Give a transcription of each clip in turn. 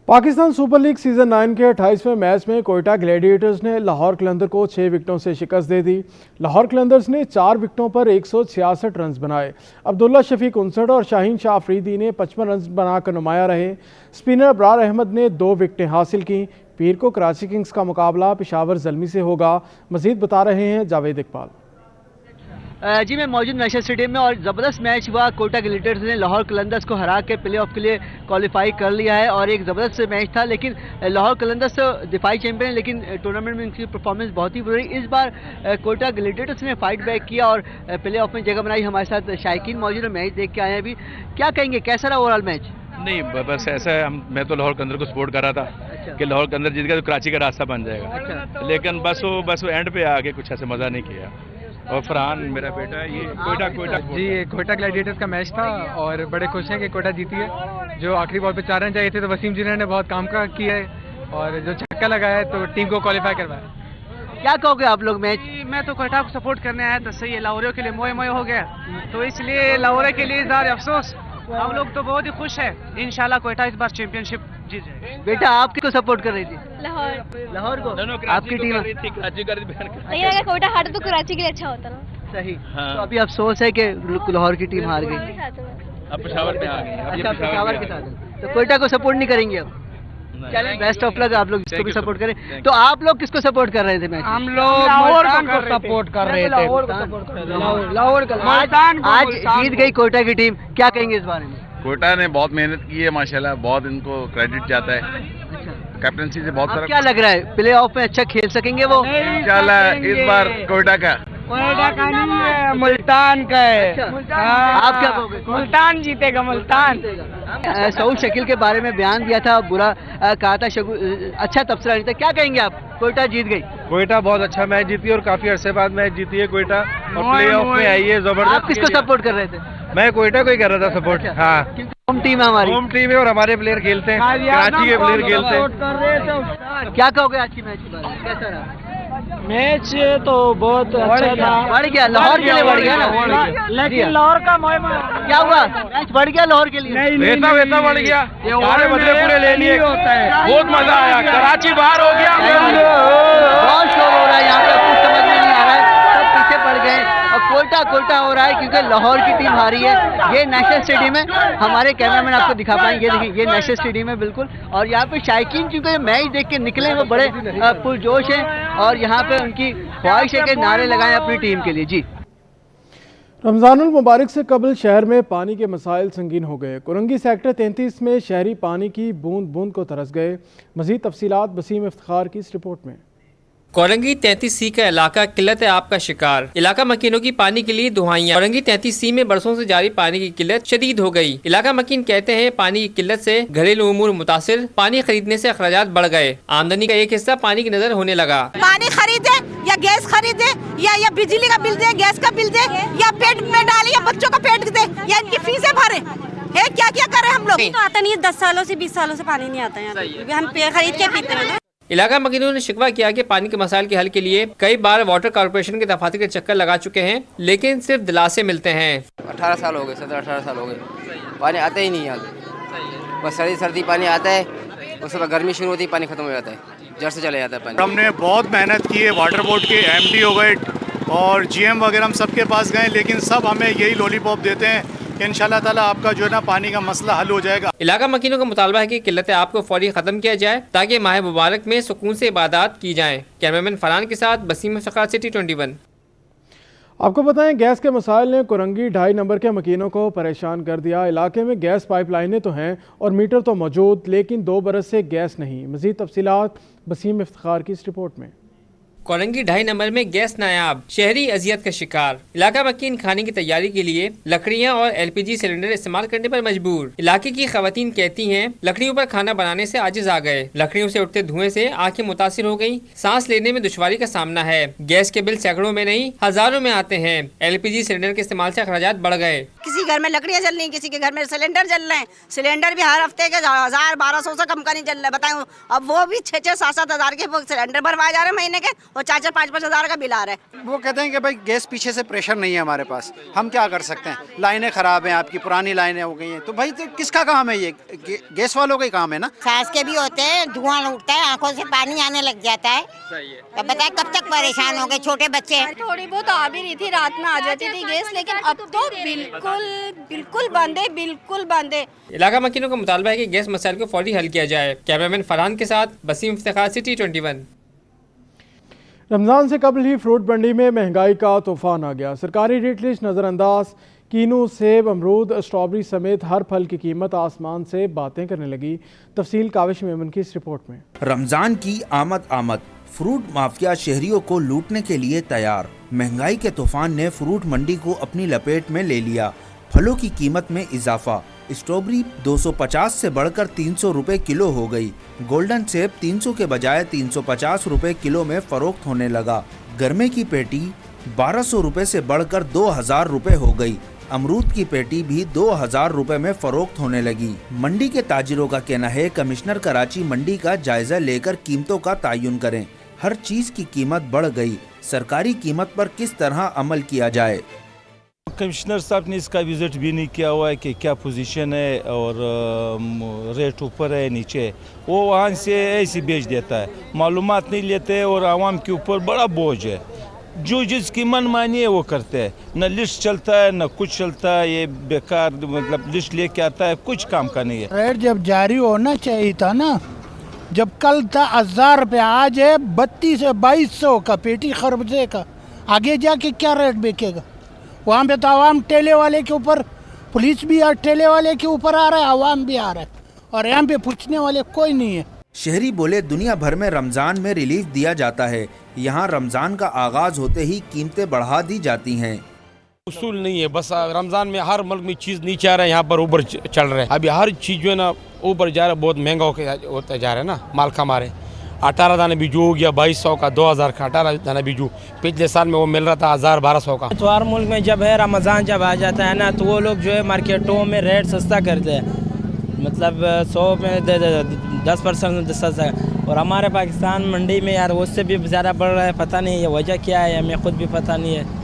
Pakistan super league season 9 के 28वें match में Quetta Gladiators ने लाहौर कलंदर को 6 विकेटों से शिकस्त दे दी। लाहौर कलंदर्स ने 4 विकेटों पर 166 रन बनाए। अब्दुल्ला शफीक 59 और शाहीन शाह अफरीदी ने 55 रन बनाकर नुमाया रहे। स्पिनर अबरार अहमद ने 2 विकेटें हासिल की। पीर को कराची किंग्स का मुकाबला पेशावर ज़ल्मी से होगा। मजीद बता रहे हैं जावेद इकबाल। जी मैं मौजूद नेशनल स्टेडियम में और ज़बरदस्त मैच हुआ। कोयटा ग्लैडिएटर्स ने लाहौर कलंदर्स को हरा के प्ले ऑफ के लिए क्वालिफाई कर लिया है और एक ज़बरदस्त मैच था। लेकिन लाहौर कलंदर्स दिफाई चैंपियन है, लेकिन टूर्नामेंट में इनकी परफॉर्मेंस बहुत ही बुरी। इस बार कोयटा ग्लैडिएटर्स ने फाइट बैक किया और प्ले ऑफ में जगह बनाई। हमारे साथ शायकीन मौजूद है, मैच देख के आए हैं अभी। क्या कहेंगे, कैसा रहा ओवरऑल मैच? नहीं बस ऐसा है, मैं तो लाहौर कलंदर को सपोर्ट कर रहा था कि लाहौर कलंदर जीत गया तो कराची का रास्ता बन जाएगा। लेकिन बस वो एंड पे आके कुछ ऐसे मज़ा नहीं किया। और फरहान मेरा बेटा है, ये कोयटा जी कोयटा ग्लैडिएटर्स का मैच था और बड़े खुश हैं कि कोयटा जीती है। जो आखिरी बॉल पे 4 रन चाहिए थे तो वसीम जूनियर ने बहुत काम का किया है और जो छक्का लगाया है तो टीम को क्वालिफाई करवाया। क्या कहोगे आप लोग मैच? मैं तो कोयटा को सपोर्ट करने आया था, सही है। लाहौरियों के लिए मोए मोए हो गया तो इसलिए लाहौर के लिए इज़हार अफसोस। हम लोग तो बहुत ही खुश है, इंशाल्लाह कोयटा इस बार चैंपियनशिप जीत जाएगी। बेटा आप किसको सपोर्ट कर रही थी? लाहौर को। आपकी टीम कोयटा हारा तो कराची के लिए अच्छा होता ना। सही। तो अभी अफसोस है कि लाहौर की टीम हार गई। अब पेशावर पे आ गई। अच्छा, पेशावर के साथ तो कोयटा को सपोर्ट नहीं करेंगे अब? चलिए बेस्ट ऑफ लक, आप लोग जिसको भी सपोर्ट करें। तो आप लोग किसको सपोर्ट कर रहे थे मैच? हम लोग लाहौर को सपोर्ट कर रहे थे। लाहौर आज जीत गई कोयटा की टीम, क्या कहेंगे इस बारे में? कोयटा ने बहुत मेहनत की है माशाल्लाह, बहुत इनको क्रेडिट जाता है। कैप्टनसी से बहुत क्या लग रहा है, प्ले ऑफ में अच्छा खेल सकेंगे वो? इंशाल्लाह इस बार कोयटा का नहीं है, मुल्तान का है। अच्छा। आप क्या कहोगे? मुल्तान जीतेगा, मुल्तान। सऊद शकील के बारे में बयान दिया था, बुरा कहा था, अच्छा तबसरा नहीं था। क्या कहेंगे आप? कोयटा जीत गई। कोयटा बहुत अच्छा मैच जीती है और काफी अरसे बाद मैच जीती है कोयटा और प्ले ऑफ में आई है जबरदस्त। आप किसको सपोर्ट कर रहे थे? मैं कोयटा को ही कर रहा था सपोर्ट। हाँ, होम टीम है हमारी। होम टीम है और हमारे प्लेयर खेलते हैं, कराची के प्लेयर खेलते हैं। क्या कहोगे आज की मैच के बारे में, कैसा रहा मैच? तो बहुत अच्छा था, बढ़ गया लाहौर के लिए, बढ़ गया ना। लेकिन लाहौर का क्या हुआ, मैच बढ़ गया लाहौर के लिए? वैसा बढ़ गया, सारे बदले पूरे ले लिए, बहुत मजा आया। कराची बाहर हो गया, बहुत शोर हो रहा है यहाँ पे, कुछ समझ में नहीं आ रहा है, सब पीछे पड़ गए और कोयटा हो रहा है क्योंकि लाहौर की टीम हारी है। ये नेशनल स्टेडियम है, हमारे कैमरामैन आपको दिखा पाएंगे, देखिए ये नेशनल स्टेडियम है बिल्कुल। और यहाँ पे शायकीन क्योंकि मैच देख के निकले वो बड़े पुरजोश हैं और यहाँ पे उनकी ख्वाहिश है कि नारे लगाएं अपनी टीम के लिए। जी रमज़ानुल मुबारक से कबल शहर में पानी के मसाइल संगीन हो गए। कुरंगी सेक्टर 33 में शहरी पानी की बूंद बूंद को तरस गए। मज़ीद तफसीलात बसीम इफ्तिखार की इस रिपोर्ट में। कोरंगी 33C का इलाका किल्लत आब का शिकार। इलाका मकीनों की पानी के लिए दुहाइयां। कोरंगी 33C में बरसों से जारी पानी की किल्लत शदीद हो गई। इलाका मकीन कहते हैं पानी की किल्लत से घरेलू उमूर मुतासिर, पानी खरीदने से अखराजात बढ़ गए। आमदनी का एक हिस्सा पानी की नजर होने लगा। पानी खरीदे या गैस खरीदे या बिजली का बिल दे, गैस का बिल दे, या पेट में डाले या बच्चों का पेट दे, या इनकी फीसें भरे, क्या क्या करे हम लोग? तो आता नहीं है, 10 सालों से 20 सालों से पानी नहीं आता है। हम खरीद के पीते हैं। इलाका मकीनों ने शिकवा किया कि पानी के मसाइल के हल के लिए कई बार वाटर कॉर्पोरेशन के दफातर के चक्कर लगा चुके हैं, लेकिन सिर्फ दिलासे मिलते हैं। 18 साल हो गए, 17-18 साल हो गए, पानी आता ही नहीं है। बस सर्दी पानी आता है, उसके बाद गर्मी शुरू होती है, पानी खत्म हो जाता है, जड़ से चले जाता है पानी। हमने बहुत मेहनत की है, वाटर बोर्ड के MD हो गए और GM वगैरह हम सबके पास गए, लेकिन सब हमें यही लॉलीपॉप देते हैं कि इंशाल्लाह ताला आपका जो है ना पानी का मसला हल हो जाएगा। इलाका मकीनों का मुतालबा है कि किल्लत आब को फौरी खत्म किया जाए ताकि माह मुबारक में सुकून से इबादत की जाए। कैमरामैन फरहान के साथ बसीम इफ्तिखार, सिटी 21। आपको बताएं गैस के मसाइल ने कुरंगी 2.5 नंबर के मकीनों को परेशान कर दिया। इलाके में गैस पाइपलाइनें तो हैं और मीटर तो मौजूद, लेकिन 2 बरस से गैस नहीं। मज़ीद तफसीलात बसीम इफ्तिखार की इस रिपोर्ट में। कोरंगी 2.5 नंबर में गैस नायाब, शहरी अजियत का शिकार। इलाका मकीन खाने की तैयारी के लिए लकड़ियां और LPG सिलेंडर इस्तेमाल करने पर मजबूर। इलाके की खवातीन कहती हैं लकड़ियों पर खाना बनाने से आजिज आ गए। लकड़ियों से उठते धुएं से आंखें मुतासिर हो गई, सांस लेने में दुश्वारी का सामना है। गैस के बिल सैकड़ों में नहीं हजारों में आते हैं। LPG सिलेंडर के इस्तेमाल से अखराजात बढ़ गए। किसी घर में लकड़ियाँ जल रही, किसी के घर में सिलेंडर जल रहे हैं। सिलेंडर भी हर हफ्ते के 1000-1200 से कम का नहीं जल रहा है। बताएं, अब वो भी 6-6, 7-7 हज़ार के सिलेंडर भरवाए जा रहे हैं महीने के, और 4-5 हज़ार का बिल आ रहा है। वो कहते हैं कि भाई गैस पीछे से प्रेशर नहीं है हमारे पास, हम क्या कर सकते हैं, लाइनें खराब हैं, आपकी पुरानी लाइनें हो गई हैं, तो भाई तो किसका काम है ये? गैस वालों का ही काम है ना। सांस के भी होते हैं, धुआं उठता है, आंखों से पानी आने लग जाता है। सही है। अब बताए कब तक परेशान हो गए, छोटे बच्चे हैं। थोड़ी बहुत आ भी रही थी, रात में आ जाती थी गैस, लेकिन अब तो बिल्कुल बंद है, बिल्कुल बंद है। इलाका मकीनों का मुतालबा है कि गैस मसाइल को फौरी हल किया जाए। कैमरामैन फरहान के साथ वसीम इफ्तिखार, सिटी 21। रमज़ान से कबल ही फ्रूट मंडी में महंगाई का तूफान आ गया। सरकारी रेट लिस्ट नज़रअंदाज, कीनू, सेब, अमरूद, स्ट्रॉबेरी समेत हर फल की कीमत आसमान से बातें करने लगी। तफसील काविश मेमन की इस रिपोर्ट में। रमज़ान की आमद फ्रूट माफिया शहरियों को लूटने के लिए तैयार। महंगाई के तूफान ने फ्रूट मंडी को अपनी लपेट में ले लिया। फलों की कीमत में इजाफा, स्ट्रॉबेरी 250 से बढ़कर 300 रुपए किलो हो गई। गोल्डन सेब 300 के बजाय 350 रुपए किलो में फरोख्त होने लगा। गरमे की पेटी 1200 रुपए से बढ़कर 2000 रुपए हो गई। अमरूद की पेटी भी 2000 रुपए में फरोख्त होने लगी। मंडी के ताजिरों का कहना है कमिश्नर कराची मंडी का जायजा लेकर कीमतों का तयन करें। हर चीज की कीमत बढ़ गई, सरकारी कीमत पर किस तरह अमल किया जाए। कमिश्नर साहब ने इसका विजिट भी नहीं किया हुआ है कि क्या पोजीशन है और रेट ऊपर है नीचे है। वो वहाँ से ऐसे बेच देता है, मालूमात नहीं लेते और आवाम के ऊपर बड़ा बोझ है। जो जिसकी मनमानी है वो करते हैं, न लिस्ट चलता है न कुछ चलता है। ये बेकार मतलब लिस्ट लेके आता है, कुछ काम का नहीं है। रेट जब जारी होना चाहिए था ना, जब कल था 1000 रुपये, आज है 3200 का पेटी खरबूजे का। आगे जाके क्या रेट बिकेगा? वहाँ पे तो आवाम ठेले वाले के ऊपर, पुलिस भी ठेले वाले के ऊपर आ रहा है, आवाम भी आ रहा है, और यहाँ पे पूछने वाले कोई नहीं है। शहरी बोले दुनिया भर में रमजान में रिलीफ दिया जाता है, यहाँ रमजान का आगाज होते ही कीमतें बढ़ा दी जाती हैं। उसूल नहीं है, बस रमजान में हर मुल्क में चीज़ नीचे आ रहा है, यहाँ पर ऊपर चल रहा है। अभी हर चीज़ जो है ना ऊपर जा रहा है, बहुत महंगा होता जा रहा है ना। माल का मारे 18 दाना बीजू हो गया 2200 का, 2000 का 18 दाना बीजू। पिछले साल में वो मिल रहा था 1000-1200 का। तो हर मुल्क में जब है रमज़ान जब आ जाता है ना, तो वो लोग जो है मार्केटों में रेट सस्ता करते हैं, मतलब 100 में 10% सस्ता। और हमारे पाकिस्तान मंडी में यार उससे भी ज़्यादा बढ़ रहा है, पता नहीं ये वजह क्या है, हमें खुद भी पता नहीं है।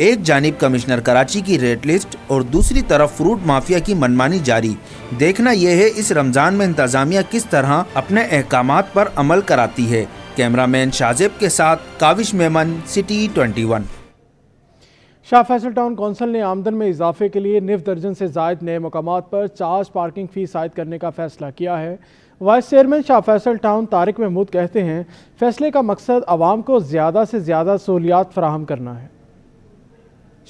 एक जानिब कमिश्नर कराची की रेट लिस्ट और दूसरी तरफ फ्रूट माफिया की मनमानी जारी। देखना यह है इस रमजान में इंतजामिया किस तरह अपने अहकामात पर अमल कराती है। कैमरामैन शाजिब के साथ Kavish Memon, city 21। Shah Faisal town council ने आमदन में इजाफे के लिए 9 दर्जन से जायद नए मकामात पर चार्ज पार्किंग फीस आयद करने का फैसला किया है। Vice chairman Shah Faisal town Tariq Mahmood कहते हैं फैसले का मकसद आवाम को ज़्यादा से ज़्यादा सहूलियात फराहम करना है।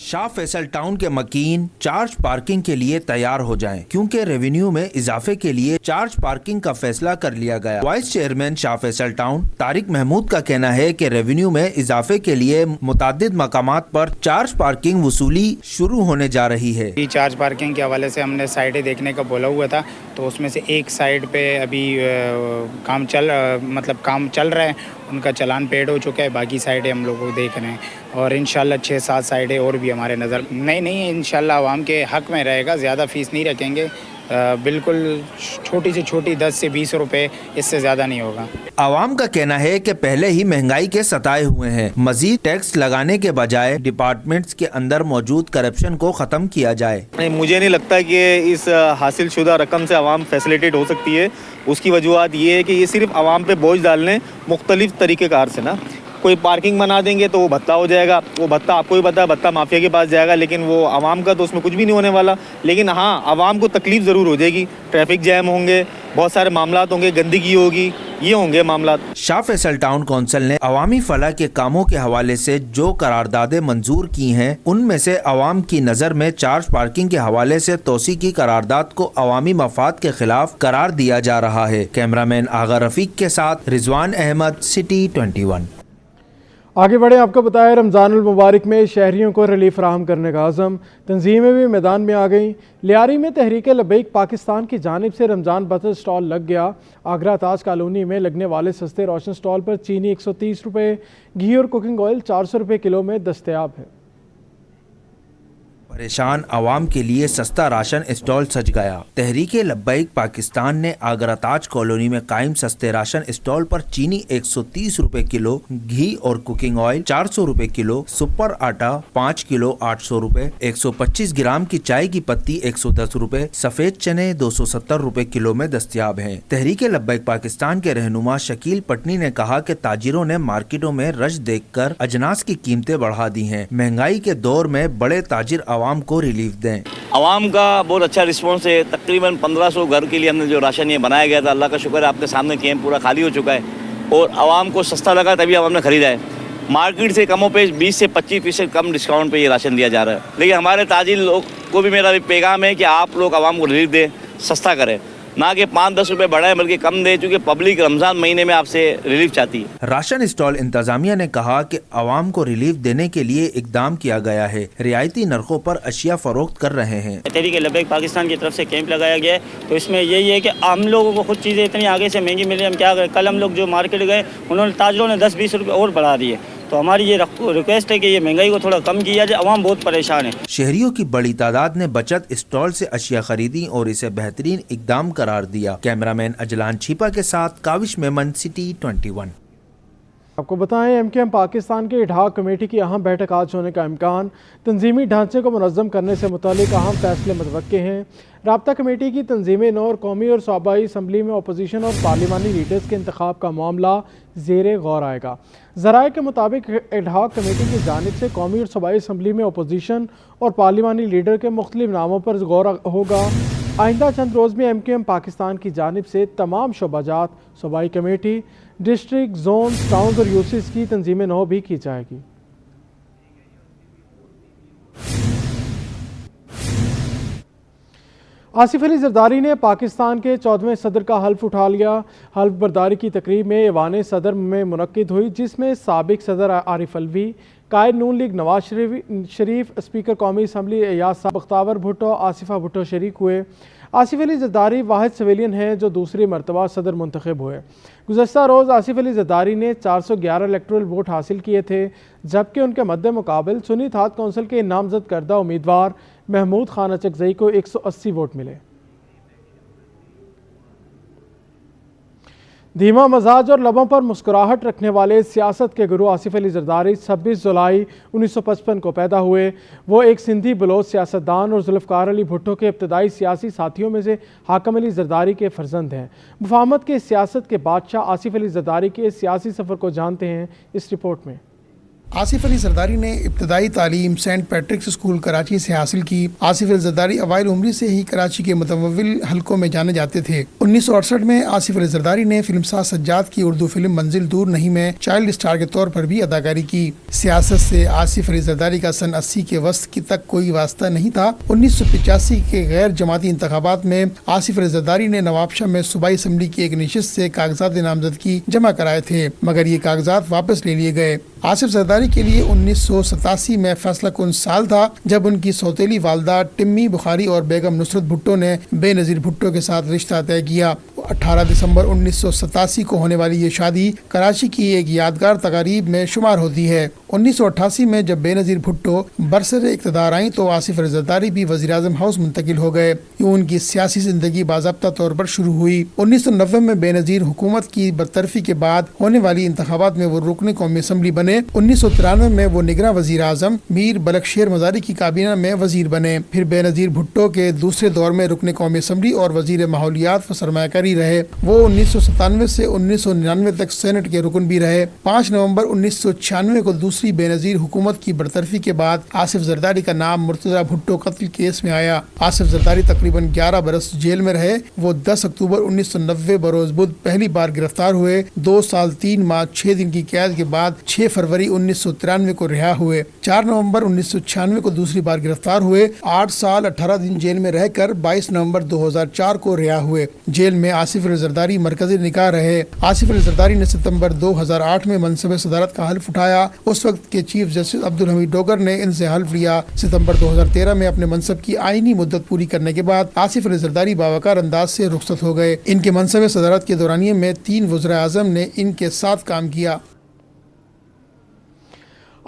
शाह फैसल टाउन के मकीन चार्ज पार्किंग के लिए तैयार हो जाएं, क्योंकि रेवेन्यू में इजाफे के लिए चार्ज पार्किंग का फैसला कर लिया गया। Vice chairman Shah Faisal town Tariq Mahmood का कहना है कि रेवेन्यू में इजाफे के लिए मुतादिद मकामात पर चार्ज पार्किंग वसूली शुरू होने जा रही है। चार्ज पार्किंग के हवाले से हमने साइडें देखने का बोला हुआ था, तो उसमें से एक साइड पे अभी काम चल रहा है, उनका चालान पेड हो चुका है। बाकी साइडें हम लोग को देख रहे हैं और इंशाल्लाह 6-7 साइडें और भी हमारे नज़र नहीं इंशाल्लाह आवाम के हक में रहेगा। ज़्यादा फ़ीस नहीं रखेंगे, बिल्कुल छोटी से छोटी 10 से 20 रुपए, इससे ज़्यादा नहीं होगा। आवाम का कहना है कि पहले ही महंगाई के सताए हुए हैं, मजीद टैक्स लगाने के बजाय डिपार्टमेंट्स के अंदर मौजूद करप्शन को ख़त्म किया जाए। मुझे नहीं लगता कि इस हासिल शुदा रकम से आवाम फैसिलिटेट हो सकती है। उसकी वजूहत ये है कि ये सिर्फ आवाम पे बोझ डालने मुख्तलिफ तरीक़ेकार से ना, कोई पार्किंग बना देंगे तो वो भत्ता हो जाएगा, वो भत्ता आपको भी पता है भत्ता माफिया के पास जाएगा, लेकिन वो आवाम का तो उसमें कुछ भी नहीं होने वाला। लेकिन हाँ, आवाम को तकलीफ ज़रूर हो जाएगी, ट्रैफिक जैम होंगे, बहुत सारे मामलात होंगे, गंदगी होगी, ये होंगे मामलात। शाह फैसल टाउन कौंसिल ने अवामी फलाह के कामों के हवाले से जो करारदादें मंजूर की हैं, उनमें से अवाम की नज़र में चार्ज पार्किंग के हवाले से तोसी की करारदाद को अवामी मफाद के खिलाफ करार दिया जा रहा है। कैमरामैन आगा रफीक के साथ रिजवान अहमद, सिटी 21। आगे बढ़े, आपको बताया रमज़ानुल मुबारक में शहरियों को रिलीफ फराहम करने का अज़म, तंजीमें भी मैदान में आ गईं। लियारी में तहरीक लबैक पाकिस्तान की जानिब से रमज़ान बटर स्टॉल लग गया। आगरा ताज कॉलोनी में लगने वाले सस्ते रोशन स्टॉल पर चीनी 130 रुपये, घी और कुकिंग ऑयल 400 रुपये किलो में दस्तयाब है। परेशान आवाम के लिए सस्ता राशन स्टॉल सज गया। तहरीके लब्बैक पाकिस्तान ने आगरा ताज कॉलोनी में कायम सस्ते राशन स्टॉल पर चीनी 130 रुपए किलो, घी और कुकिंग ऑयल 400 रुपए किलो, सुपर आटा 5 किलो 800 रुपए, 125 ग्राम की चाय की पत्ती 110 रुपए, सफेद चने 270 रुपए किलो में दस्तयाब हैं। तहरीके लब्बैक पाकिस्तान के रहनुमा शकील पटनी ने कहा कि ताजिरों ने मार्केटों में रश देखकर अजनास की कीमतें बढ़ा दी हैं। महंगाई के दौर में बड़े ताजिर आवाम को रिलीफ दें। आवाम का बहुत अच्छा रिस्पॉन्स है। तकरीबन 1500 घर के लिए हमने जो राशन ये बनाया गया था, अल्लाह का शुक्र है आपके सामने कैंप पूरा खाली हो चुका है और आवाम को सस्ता लगा तभी आवाम ने खरीदा है। मार्केट से कमोपेश 20 से 25% कम डिस्काउंट पे ये राशन दिया जा रहा है। लेकिन हमारे ताजिर लोग को भी मेरा भी पैगाम है कि आप लोग आवाम को रिलीफ दें, सस्ता करें, ना कि 5-10 रुपए बढ़ाएं बल्कि कम दे, क्योंकि पब्लिक रमजान महीने में आपसे रिलीफ चाहती है। राशन स्टॉल इंतजामिया ने कहा कि आवाम को रिलीफ देने के लिए इकदाम किया गया है। रियायती नरखों पर अशिया फरोख्त कर रहे हैं। तहरीक लब्बैक पाकिस्तान की तरफ से कैंप लगाया गया है, तो इसमें यही है कि हम लोगों को खुद चीज़ें इतनी आगे से महंगी मिली, हम क्या करें। कल हम लोग जो मार्केट गए उन्होंने ताजरों ने 10-20 रुपये और बढ़ा दिए, तो हमारी ये रिक्वेस्ट है कि ये महंगाई को थोड़ा कम किया जाए, अवाम बहुत परेशान है। शहरियों की बड़ी तादाद ने बचत स्टॉल से अशिया खरीदी और इसे बेहतरीन इकदाम करार दिया। कैमरामैन अजलान छिपा के साथ काविश मेमन, सिटी 21। आपको बताएं, एमकेएम पाकिस्तान के इठहाक कमेटी की अहम बैठक आज होने का इम्कान। तंजीमी ढांचे को मुनज़्ज़म करने से मुतालिक अहम फैसले मुतवक्के हैं। राब्ता कमेटी की तंजीमें नौ और कौमी और सूबाई असम्बली में अपोजिशन और पार्लिमानी लीडर्स के इंतखाब का मामला ज़ेरे गौर आएगा। ज़राए के मुताबिक इठहाक कमेटी की जानिब से कौमी और सूबाई असम्बली में अपोजिशन और पार्लिमानी लीडर के मुख्तलिफ नामों पर गौर होगा। आइंदा चंद रोज़ में एमकेएम पाकिस्तान की जानिब से तमाम शोबाजात, सूबाई कमेटी, डिस्ट्रिक्ट, जोन, टाउन और यूसीज की तंजीमें नौ भी की जाएगी। आसिफ अली जरदारी ने पाकिस्तान के 14वें सदर का हल्फ उठा लिया। हल्फ बर्दारी की तकरीब में ऐवान सदर में मुनक्किद हुई, जिसमें साबिक सदर आरिफ अलवी, कायद नून लीग नवाज शरीफ, स्पीकर कौमी असम्बली एयाज साहब, बख्तावर भुट्टो, आसिफा भुट्टो शरीक हुए। आसिफ अली जरदारी वाहिद सिविलियन हैं जो दूसरी मरतबा सदर मुंतखब हुए। गुज़श्ता रोज़ आसिफ अली जरदारी ने 411 इलेक्टोरल वोट हासिल किए थे, जबकि उनके मद्दे मुकाबल सुन्नी इत्तेहाद कौंसिल के नामजद करदा उम्मीदवार महमूद खान अचकज़ई को 180 वोट मिले। धीमा मजाज और लबों पर मुस्कुराहट रखने वाले सियासत के गुरु आसिफ अली जरदारी 26 जुलाई 1955 को पैदा हुए। वो एक सिंधी बलोच सियासतदान और जुल्फ़कार अली भुट्टो के इब्तदाई सियासी साथियों में से हाकम अली जरदारी के फर्जंद हैं। मुफाहमत के सियासत के बादशाह आसिफ अली जरदारी के सियासी सफ़र को जानते हैं इस रिपोर्ट में। आसिफ अली जरदारी ने इब्तदाई तालीम सेंट पैट्रिक्स स्कूल कराची से हासिल की। आसिफ अली जरदारी अवाइल उम्री से ही कराची के मुतवव्विल हलकों में जाने जाते थे। 1968 में आसिफ अली जरदारी ने फिल्मसाज सज्जाद की उर्दू फिल्म मंजिल दूर नहीं में चाइल्ड स्टार के तौर पर भी अदाकारी की। सियासत से आसिफ अली जरदारी का सन 80 के वस्त की तक कोई वास्ता नहीं था। 1985 के गैर जमाती इंतखाबात में आसिफ अली जरदारी ने नवाबशाह में सूबाई असम्बली की एक नशिस्त से कागजात नामजदगी जमा कराए थे, मगर ये कागजात वापस ले लिए गए। आसिफ जरदारी के लिए 1987 में फैसला कुन साल था जब उनकी सौतेली वालदा टिम्मी बुखारी और बेगम नुसरत भुट्टो ने बेनज़ीर भुट्टो के साथ रिश्ता तय किया। 18 दिसंबर 1987 को होने वाली ये शादी कराची की एक यादगार तकारीब में शुमार होती है। 1988 में जब बेनज़ीर भुट्टो बरसर इक़्तिदार आई तो आसिफ अली जरदारी भी वज़ीर-ए-आज़म हाउस मुंतकिल हो गए। यूं उनकी सियासी ज़िंदगी बाज़ाब्ता तौर पर शुरू हुई। 1990 में बेनज़ीर हुकूमत की बरतरफी के बाद होने वाली इंतखाबात में वो रुकन कौमी असम्बली बने। 1993 में वो निगरां वज़ीर-ए-आज़म मीर बलखशेर मज़ारी की काबीना में वज़ीर बने। फिर बेनज़ीर भुट्टो के दूसरे दौर में रुकन कौमी असम्बली और वज़ीर माहौलियात व सरमायाकारी रहे। वो 1997 से 1999 तक सेनेट के रुकन भी रहे। 5 नवंबर 1996 को दूसरी बेनज़ीर हुकूमत की बरतरफी के बाद आसिफ जरदारी का नाम मुर्तज़ा भुट्टो कत्ल केस में आया। आसिफ जरदारी तकरीबन 11 बरस जेल में रहे। वो 10 अक्टूबर 1990 बरोज़ बुध पहली बार गिरफ्तार हुए। 2 साल 3 माह 6 दिन की कैद के बाद 6 फरवरी 1993 को रिहा हुए। 4 नवंबर 1996 को दूसरी बार गिरफ्तार हुए। 8 साल 18 दिन जेल में रहकर 22 नवंबर 2004 को रिहा हुए। जेल में आसिफ अली जरदारी मरकजी निगाह रहे। आसिफ अली जरदारी ने सितंबर 2008 में मनसब सदारत का हल्फ उठाया। उस वक्त के चीफ जस्टिस अब्दुल हमीद डोगर ने इनसे हल्फ लिया। सितंबर 2013 में अपने मनसब की आईनी मुद्दत पूरी करने के बाद आसिफ अली जरदारी बावकार अंदाज से रुखसत हो गए। इनके मनसब सदारत के दौरानिये में 3 वज़ीर-ए-आज़म ने इनके साथ काम किया।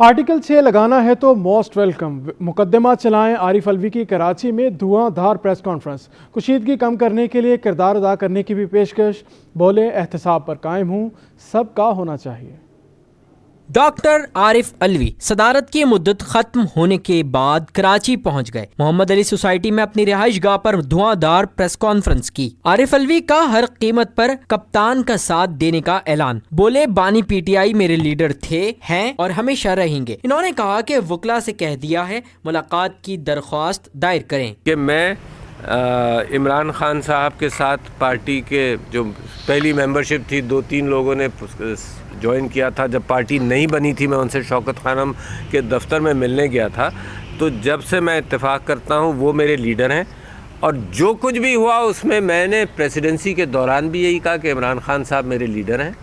आर्टिकल 6 लगाना है तो मोस्ट वेलकम। मुकदमा चलाएं आरिफ अलवी की कराची में धुआंधार प्रेस कॉन्फ्रेंस। कुशीदगी कम करने के लिए किरदार अदा करने की भी पेशकश। बोले एहतसाब पर कायम हूँ, सबका होना चाहिए। डॉक्टर आरिफ अलवी सदारत की मुद्दत खत्म होने के बाद कराची पहुंच गए। मोहम्मद अली सोसाइटी में अपनी रिहाइश गाह पर धुआंधार प्रेस कॉन्फ्रेंस की। आरिफ अलवी का हर कीमत पर कप्तान का साथ देने का ऐलान। बोले बानी पीटीआई मेरे लीडर थे, हैं और हमेशा रहेंगे। इन्होंने कहा कि वकला से कह दिया है मुलाकात की दरख्वास्त दायर करें। कि मैं इमरान खान साहब के साथ पार्टी के जो पहली मेंबरशिप थी 2-3 लोगों ने ज्वाइन किया था। जब पार्टी नहीं बनी थी मैं उनसे शौकत खानम के दफ्तर में मिलने गया था। तो जब से मैं इत्तेफाक करता हूँ वो मेरे लीडर हैं और जो कुछ भी हुआ उसमें मैंने प्रेसिडेंसी के दौरान भी यही कहा कि इमरान खान साहब मेरे लीडर हैं,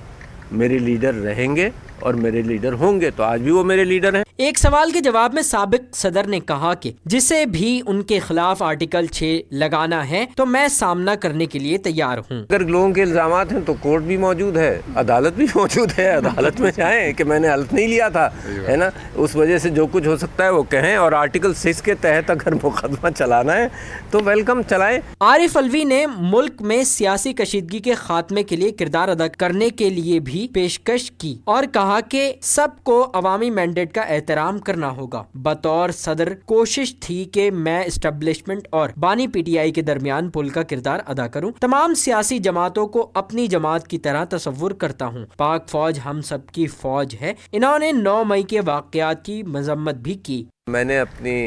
मेरे लीडर रहेंगे और मेरे लीडर होंगे। तो आज भी वो मेरे लीडर हैं। एक सवाल के जवाब में साबिक सदर ने कहा कि जिसे भी उनके खिलाफ आर्टिकल 6 लगाना है तो मैं सामना करने के लिए तैयार हूँ। अगर लोगों के इल्जामात हैं तो कोर्ट भी मौजूद है, अदालत भी मौजूद है। अदालत में जाएं कि मैंने हल्फ नहीं लिया था, है ना। उस वजह से जो कुछ हो सकता है वो कहें और आर्टिकल 6 के तहत अगर मुकदमा चलाना है तो वेलकम चलाएं। आरिफ अलवी ने मुल्क में सियासी कशीदगी के खात्मे के लिए किरदार अदा करने के लिए भी पेशकश की और कहा कि सबको अवामी मैंडेट का एहतराम करना होगा। बतौर सदर कोशिश थी कि मैं एस्टेब्लिशमेंट और बानी पीटीआई के दरमियान पुल का किरदार अदा करूं। तमाम सियासी जमातों को अपनी जमात की तरह तस्वुर करता हूं। पाक फौज हम सब की फौज है। इन्होंने 9 मई के वाकयात की मजम्मत भी की। मैंने अपनी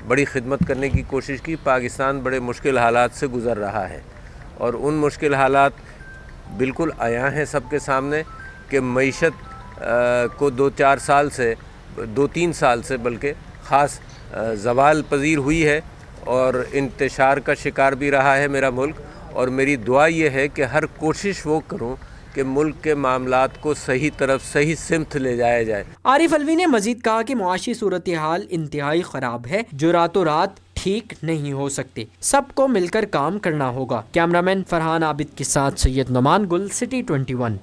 बड़ी खिदमत करने की कोशिश की। पाकिस्तान बड़े मुश्किल हालात से गुजर रहा है और उन मुश्किल हालात बिल्कुल आया हैं सबके सामने कि मईशत को 2-4 साल से 2-3 साल से बल्कि ख़ास ज़वाल पजीर हुई है और इंतशार का शिकार भी रहा है मेरा मुल्क। और मेरी दुआ ये है कि हर कोशिश वो करूं कि मुल्क के मामलात को सही तरफ सही सिमत ले जाया जाए। आरिफ अलवी ने मजीद कहा कि मुआशी सूरत हाल इंतहाई ख़राब है जो रातों रात ठीक नहीं हो सकते। सबको मिलकर काम करना होगा। कैमरामैन फरहान आबिद के साथ सैयद नुमान गुल, सिटी 21।